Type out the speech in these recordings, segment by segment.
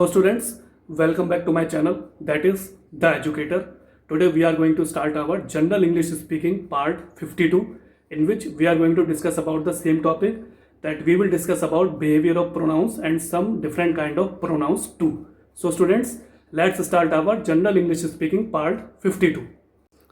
Hello students, welcome back to my channel, that is The Educator. Today we are going to start our General English Speaking part 52, in which we are going to discuss about the same topic, that we will discuss about behavior of pronouns and some different kind of pronouns too. So students, let's start our General English Speaking part 52.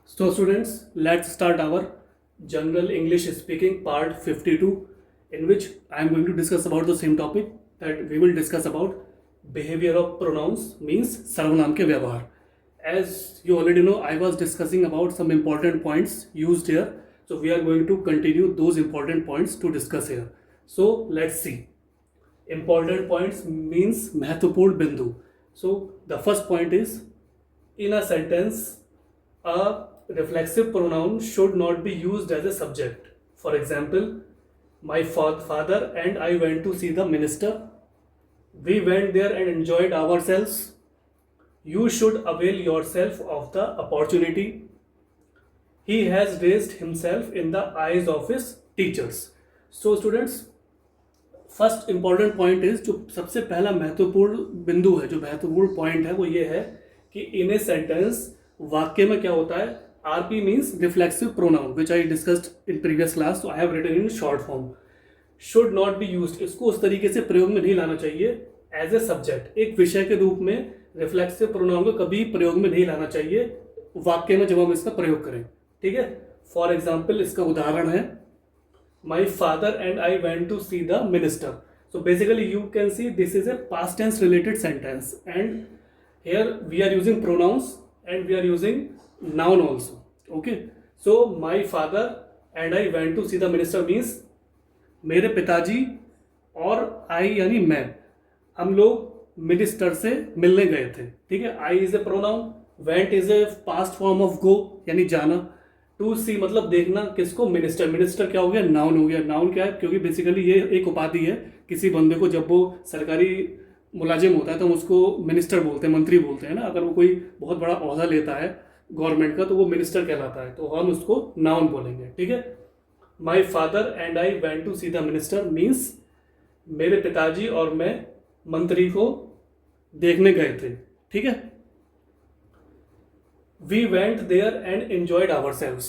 So students, let's start our General English Speaking part 52, in which I am going to discuss about the same topic, that we will discuss about behavior of pronouns means सर्वनाम के व्यवहार. As you already know, I was discussing about some important points used here, so we are going to continue those important points to discuss here. So let's see. Important points means महत्वपूर्ण बिंदु. So the first point is, in a sentence a reflexive pronoun should not be used as a subject. For example, my father and I went to see the minister. We went there and enjoyed ourselves. You should avail yourself of the opportunity. He has raised himself in the eyes of his teachers. So students, first important point is, जो सबसे पहला महत्वपूर्ण बिंदु है, जो महत्वपूर्ण point है वो ये है कि इन ए सेंटेंस वाक्य में क्या होता है. RP means reflexive pronoun which I discussed in previous class, so I have written in short form. Should not be used, इसको उस तरीके से प्रयोग में नहीं लाना चाहिए एज ए सब्जेक्ट. एक विषय के रूप में रिफ्लेक्सिव प्रोनाउन को कभी प्रयोग में नहीं लाना चाहिए वाक्य में जब हम इसका प्रयोग करें. ठीक है. फॉर एग्जाम्पल, इसका उदाहरण है, my father and I went to see the minister. So basically you can see this is a past tense related sentence, and here we are using pronouns and we are using noun also. Okay, so my father and I went to see the minister means मेरे पिताजी और I यानी मैं, हम लोग minister से मिलने गए थे. ठीक है. I is a pronoun, went is a past form of go यानी जाना, टू सी मतलब देखना, किसको, मिनिस्टर. मिनिस्टर क्या हो गया, नाउन हो गया. नाउन क्या है, क्योंकि बेसिकली ये एक उपाधि है किसी बंदे को. जब वो सरकारी मुलाजिम होता है तो हम उसको मिनिस्टर बोलते हैं, मंत्री बोलते हैं ना. अगर वो कोई बहुत बड़ा ओहदा लेता है गवर्नमेंट का तो वो मिनिस्टर कहलाता है, तो हम उसको नाउन बोलेंगे. ठीक है. My father and I went to see the minister means मेरे पिताजी और मैं मंत्री को देखने गए थे. ठीक है. We went there and enjoyed ourselves.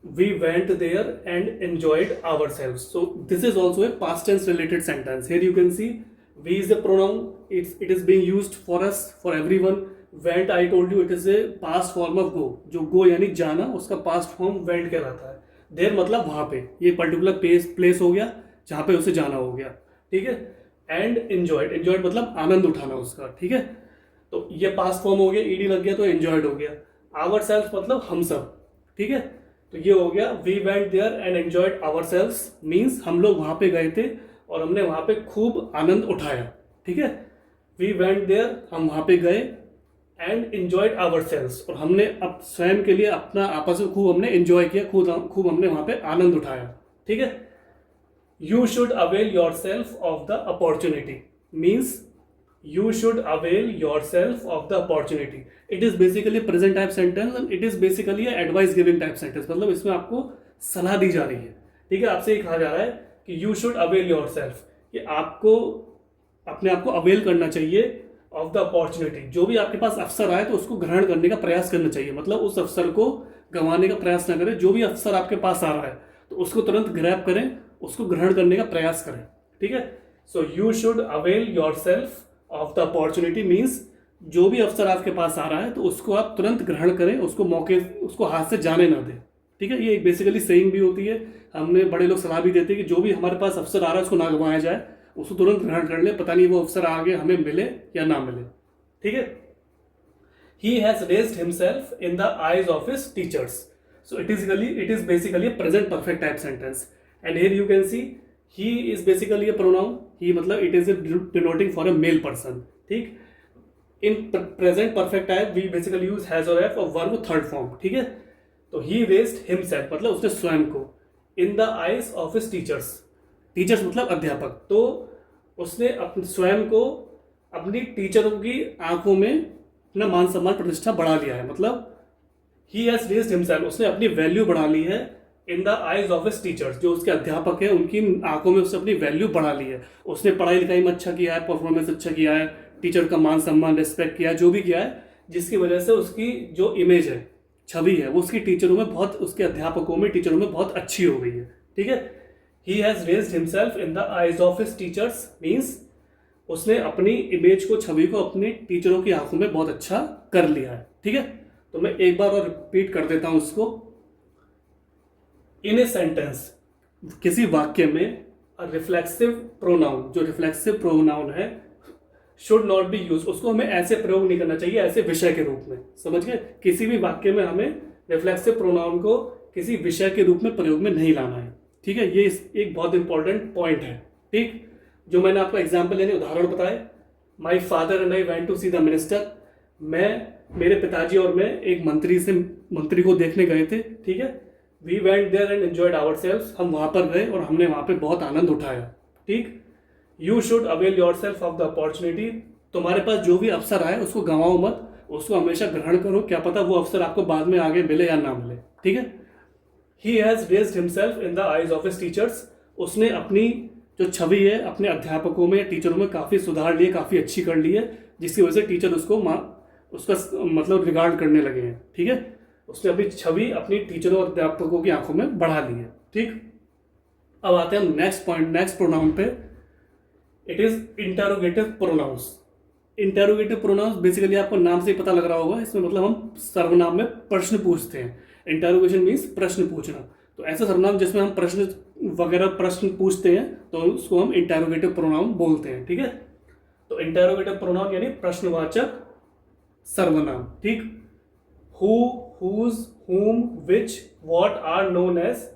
We went there and enjoyed ourselves. So this is also a past tense related sentence. Here you can see we is a pronoun. It is being used for us, for everyone. Went, I told you, it is a past form of go. जो go यानी जाना, उसका past form went कहलाता है. There मतलब वहाँ पे, ये particular place हो गया जहाँ पे उसे जाना हो गया. ठीक है. And enjoyed, enjoyed मतलब आनंद उठाना उसका. ठीक है. तो ये पास्ट फॉर्म हो गया, ईडी लग गया तो एंजॉयड हो गया. आवर सेल्फ मतलब हम सब. ठीक है. तो ये हो गया we went there and enjoyed our self means हम लोग वहां पे गए थे और हमने वहां पे खूब आनंद उठाया. ठीक है. वी वेंट देयर, हम वहां पे गए, एंड एंजॉयड आवर सेल्फ, और हमने अब स्वयं के लिए अपना आपस में खूब हमने एंजॉय किया, खूब हमने वहां पे आनंद उठाया. ठीक है. You should avail your self of the opportunity means you should avail yourself of the opportunity. It is basically a present type sentence and it is basically a advice giving type sentence. मतलब इसमें आपको सलाह दी जा रही है. ठीक है. आपसे ये कहा जा रहा है कि you should avail yourself, कि आपको अपने आप को अवेल करना चाहिए of the opportunity. जो भी आपके पास अवसर आए तो उसको ग्रहण करने का प्रयास करना चाहिए. मतलब उस अवसर को गंवाने का प्रयास ना करें. जो भी अवसर आपके पास आ रहा है तो उसको तुरंत ग्रैब करें, उसको ग्रहण करने का प्रयास करें. ठीक है. So you should avail yourself of the opportunity means जो भी अवसर आपके पास आ रहा है तो उसको आप तुरंत ग्रहण करें, उसको मौके, उसको हाथ से जाने ना दें. ठीक है. ये एक बेसिकली सेइंग भी होती है. हमने बड़े लोग सलाह भी देते हैं कि जो भी हमारे पास अवसर आ रहा है उसको ना गंवाया जाए, उसको तुरंत ग्रहण कर ले. पता नहीं वो अवसर आगे हमें मिले या ना मिले. ठीक है. He has raised himself in the eyes of his teachers. So it is basically a present perfect type sentence, and here you can see he is basically a pronoun. he मतलब it is denoting for a male person. ठीक. in present perfect type we basically use has or have और verb third form. ठीक है. तो he raised himself मतलब उसने स्वयं को in the eyes of his teachers. Teachers मतलब अध्यापक. तो उसने अपने स्वयं को अपनी टीचरों की आंखों में अपना मान सम्मान प्रतिष्ठा बढ़ा लिया है. मतलब he has raised himself, उसने अपनी वैल्यू बढ़ा ली है in the eyes of his teachers. जो उसके अध्यापक है उनकी आंखों में उसने अपनी वैल्यू बढ़ा ली है. उसने पढ़ाई लिखाई में अच्छा किया है, परफॉर्मेंस अच्छा किया है, टीचर का मान सम्मान रिस्पेक्ट किया, जो भी किया है, जिसकी वजह से उसकी जो इमेज है, छवि है, वो उसकी टीचरों में बहुत, उसके अध्यापकों में, टीचरों में बहुत अच्छी हो गई है। ठीक है, he has raised himself in the eyes of his teachers, means उसने अपनी इमेज को, छवि को अपनी टीचरों की आंखों में बहुत अच्छा कर लिया है। ठीक है, तो मैं एक बार और रिपीट कर देता हूं उसको। इन ए सेंटेंस, किसी वाक्य में रिफ्लेक्सिव प्रोनाउन, जो रिफ्लेक्सिव प्रोनाउन है, शुड नॉट बी यूज, उसको हमें ऐसे प्रयोग नहीं करना चाहिए, ऐसे विषय के रूप में। समझ गए, किसी भी वाक्य में हमें रिफ्लेक्सिव प्रोनाउन को किसी विषय के रूप में प्रयोग में नहीं लाना है। ठीक है, ये एक बहुत इंपॉर्टेंट पॉइंट है। ठीक, जो मैंने आपको एग्जाम्पल यानी उदाहरण बताया, my father and I went to see the minister, मेरे पिताजी और मैं एक मंत्री को देखने गए थे। ठीक है, we went there and enjoyed our self, हम वहां पर गए और हमने वहां पे बहुत आनंद उठाया। ठीक, you should avail your self of the opportunity, तुम्हारे पास जो भी अवसर आए उसको गंवाओ मत, उसको हमेशा ग्रहण करो, क्या पता वो अवसर आपको बाद में आगे मिले या ना मिले। ठीक है, he has raised himself in the eyes of his teachers, उसने अपनी जो छवि है अपने अध्यापकों में, टीचरों में काफ़ी सुधार लिए, काफ़ी अच्छी कर ली है, जिसकी वजह से टीचर उसका मतलब रिगार्ड करने लगे हैं। ठीक है, उसने अपनी छवि अपनी टीचरों और अध्यापकों की आंखों में बढ़ा ली है। ठीक, अब आते हैं हम नेक्स्ट पॉइंट, नेक्स्ट प्रोनाउन पे। It is interrogative pronounce. Interrogative pronounce basically आपको नाम से ही पता लग रहा होगा, इसमें मतलब हम सर्वनाम में प्रश्न पूछते हैं। इंटेरोगेशन मीन्स प्रश्न पूछना, तो ऐसा सर्वनाम जिसमें हम प्रश्न पूछते हैं तो उसको हम इंटेरोगेटिव प्रोनाउन बोलते हैं। ठीक है, तो इंटेरोगेटिव प्रोनाउन यानी प्रश्नवाचक सर्वनाम। ठीक, who, whose, whom, which, what are known as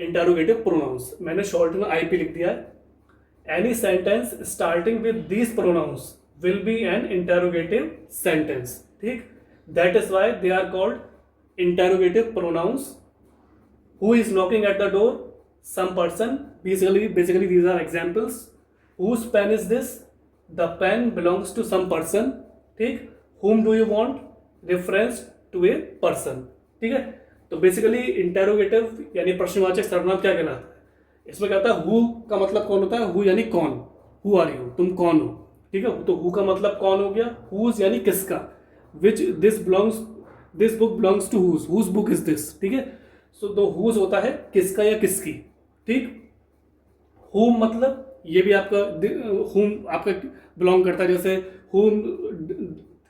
interrogative pronouns. मैंने शॉर्ट में आईपी लिख दिया है। Any sentence starting with these pronouns will be an interrogative sentence. ठीक, that is why they are called interrogative pronouns. Who is knocking at the door? Some person. Basically these are examples. Whose pen is this? The pen belongs to some person. ठीक, whom do you want? Reference to a person. ठीक है, तो basically interrogative यानी प्रश्नवाचक सर्वनाम क्या कहलाता है? इसमें क्या होता है, हु का मतलब कौन होता है, हु यानी कौन, हु आर यू, तुम कौन हो। ठीक है, तो हु का मतलब कौन हो गया, हुज यानी किसका, which, this book belongs to whose book is this. ठीक है, सो तो हुज होता है किसका या किसकी। ठीक, हुम मतलब ये भी आपका हुम आपका बिलोंग करता है, जैसे हुम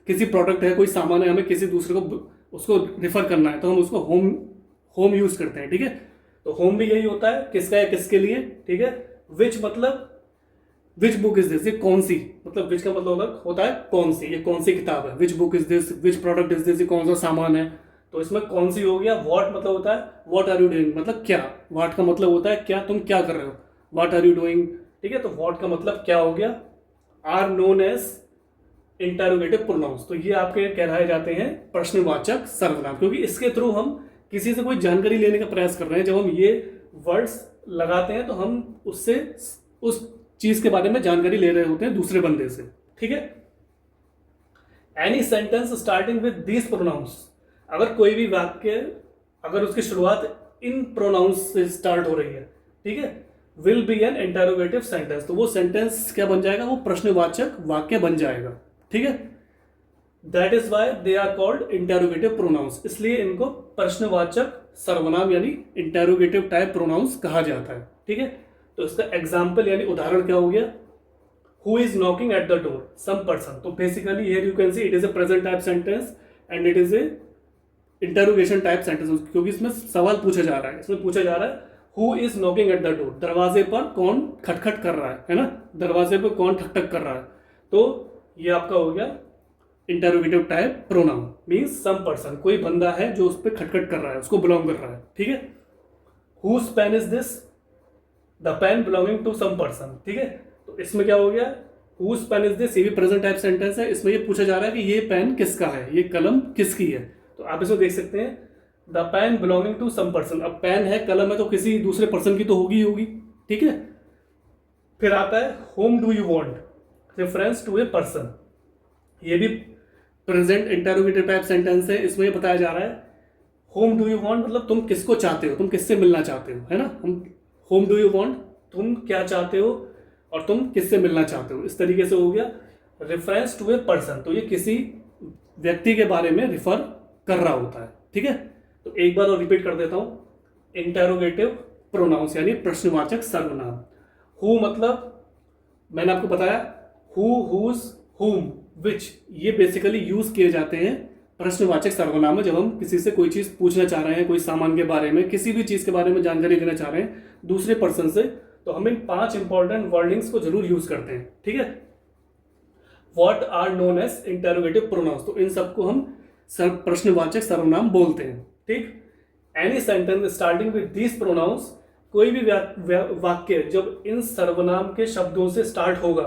किसी प्रोडक्ट है, कोई सामान है, हमें किसी दूसरे को उसको रिफर करना है तो हम उसको होम यूज करते हैं। ठीक है, तो होम भी यही होता है, किसका या किसके लिए। ठीक है, विच मतलब विच बुक इज दिस, ये कौन सी, मतलब विच का मतलब होता है कौन सी, ये कौन सी किताब है। Which book is this, which product is this, ये कौन सा सामान है, तो इसमें कौन सी हो गया। व्हाट मतलब होता है व्हाट आर यू डूइंग, मतलब क्या, व्हाट का मतलब होता है क्या, तुम क्या कर रहे हो, व्हाट आर यू डूइंग। ठीक है, तो व्हाट का मतलब क्या हो गया। Are known as interrogative pronouns, तो ये आपके कहलाए जाते हैं प्रश्नवाचक सर्वनाम, क्योंकि इसके थ्रू हम किसी से कोई जानकारी लेने का प्रयास कर रहे हैं। जब हम ये वर्ड्स लगाते हैं तो हम उससे उस चीज के बारे में जानकारी ले रहे होते हैं दूसरे बंदे से। ठीक है, any sentence starting with these pronouns, अगर कोई भी वाक्य, अगर उसकी शुरुआत इन प्रोनाउंस से स्टार्ट हो रही है, ठीक है, will be an interrogative sentence, तो वो सेंटेंस क्या बन जाएगा, वो प्रश्नवाचक वाक्य बन जाएगा। ठीक है, that is why they are called interrogative pronouns, इसलिए इनको प्रश्नवाचक सर्वनाम यानी इंटेरोगेटिव टाइप प्रोनाउंस कहा जाता है। ठीक है, तो इसका एग्जाम्पल यानी उदाहरण क्या हो गया, who is knocking at the door, some person, तो basically here you can see it is a present type sentence and it is a interrogation type sentence, क्योंकि इसमें सवाल पूछा जा रहा है। इसमें पूछा जा रहा है who is knocking at the door, दरवाजे पर कौन खटखट कर रहा है ना, दरवाजे पर कौन ठक कर रहा है, तो ये आपका हो गया interrogative type pronoun, means some person, कोई बंदा है जो उस पर खटखट कर रहा है, उसको बिलोंग कर रहा है। ठीक है, whose pen is this, the pen belonging to some person. ठीक है, तो इसमें क्या हो गया, हुज पेन इज दिस, ये भी प्रेजेंट टाइप सेंटेंस है, इसमें ये पूछा जा रहा है कि ये पेन किसका है, ये कलम किसकी है, तो आप इसमें देख सकते हैं the pen belonging to some person. अब पेन है, कलम है, तो किसी दूसरे पर्सन की तो होगी ही होगी। ठीक है, फिर आता है whom do you want, reference to a person, ये भी प्रेजेंट इंटरोगेटिव टाइप सेंटेंस है। इसमें ये बताया जा रहा है होम डू यू वांट मतलब तुम किसको चाहते हो, तुम किससे मिलना चाहते हो, है ना। हम होम डू यू वांट, तुम क्या चाहते हो और तुम किससे मिलना चाहते हो, इस तरीके से हो गया। रेफरेंस टू ए पर्सन, तो ये किसी व्यक्ति के बारे में रिफर कर रहा होता है, ठीक है। तो एक बार और रिपीट कर देता हूं, इंटेरोगेटिव प्रोनाउंस यानी प्रश्नवाचक सर्वनाम। हु मतलब मैंने आपको बताया, हु, हुज, हुम, विच, ये बेसिकली यूज किए जाते हैं प्रश्नवाचक सर्वनाम में जब हम किसी से कोई चीज पूछना चाह रहे हैं, कोई सामान के बारे में, किसी भी चीज के बारे में जानकारी लेना चाह रहे हैं दूसरे पर्सन से, तो हम इन 5 इंपॉर्टेंट वर्डिंग्स को जरूर यूज करते हैं, ठीक है। What are known as interrogative pronouns, तो इन सबको हम प्रश्नवाचक सर्वनाम बोलते हैं, ठीक। Any sentence starting with these pronouns, कोई भी वाक्य जब इन सर्वनाम के शब्दों से स्टार्ट होगा,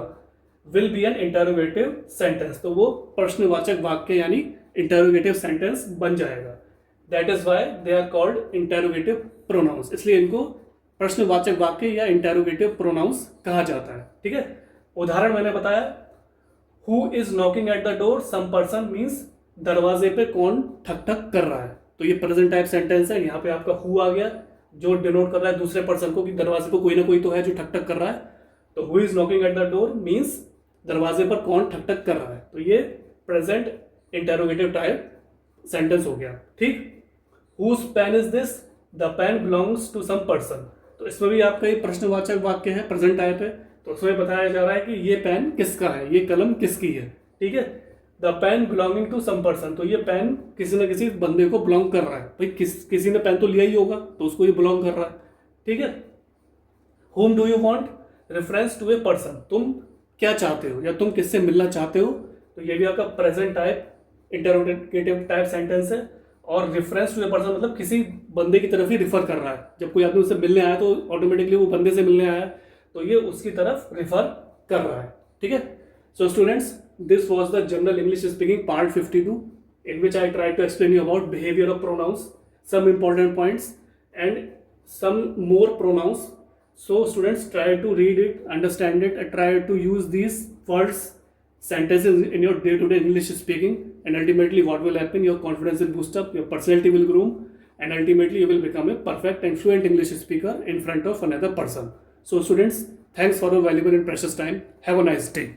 will be an interrogative sentence, तो वो प्रश्नवाचक वाक्य यानी इंटेरोगेटिव सेंटेंस बन जाएगा। That is why they are called interrogative pronouns, इसलिए इनको प्रश्नवाचक वाक्य या इंटेरोगेटिव प्रोनाउंस कहा जाता है, ठीक है। उदाहरण मैंने बताया, who is knocking at the door, some person means दरवाजे पे कौन ठक ठक कर रहा है, तो ये प्रेजेंट टाइप सेंटेंस है। यहाँ पे आपका हु आ गया जो डिनोट कर रहा है दूसरे पर्सन को कि दरवाजे पर कोई ना कोई तो है जो ठक ठक कर रहा है, तो who is knocking at the door means दरवाजे पर कौन ठक ठक कर रहा है, तो ये प्रेजेंट इंटेरोगेटिव टाइप सेंटेंस हो गया, ठीक। Whose pen is this, the pen belongs to some person, तो इसमें भी आपका ये प्रश्नवाचक वाक्य है, प्रेजेंट टाइप है, तो उसमें बताया जा रहा है कि ये पेन किसका है, ये कलम किसकी है, ठीक है। The pen belonging to some person, तो ये पेन किसी न किसी बंदे को बिलोंग कर रहा है, भाई किसी ने पेन तो लिया ही होगा तो उसको ये बिलोंग कर रहा है, ठीक है। Whom do you want, reference to a person, तुम क्या चाहते हो या तुम किससे मिलना चाहते हो, तो ये भी आपका present type interrogative type sentence है। और रेफरेंस टू ए पर्सन मतलब किसी बंदे की तरफ ही रिफर कर रहा है, जब कोई आदमी उससे मिलने आया तो ऑटोमेटिकली वो बंदे से मिलने आया तो ये उसकी तरफ रिफर कर रहा है, ठीक है। So students, this was the general English speaking part 52, in which I tried to explain you about behavior of pronouns, some important points and some more pronouns. So students, try to read it, understand it, and try to use these words, sentences in your day-to-day English speaking, and ultimately what will happen, your confidence will boost up, your personality will groom, and ultimately you will become a perfect and fluent English speaker in front of another person. So students, thanks for your valuable and precious time. Have a nice day.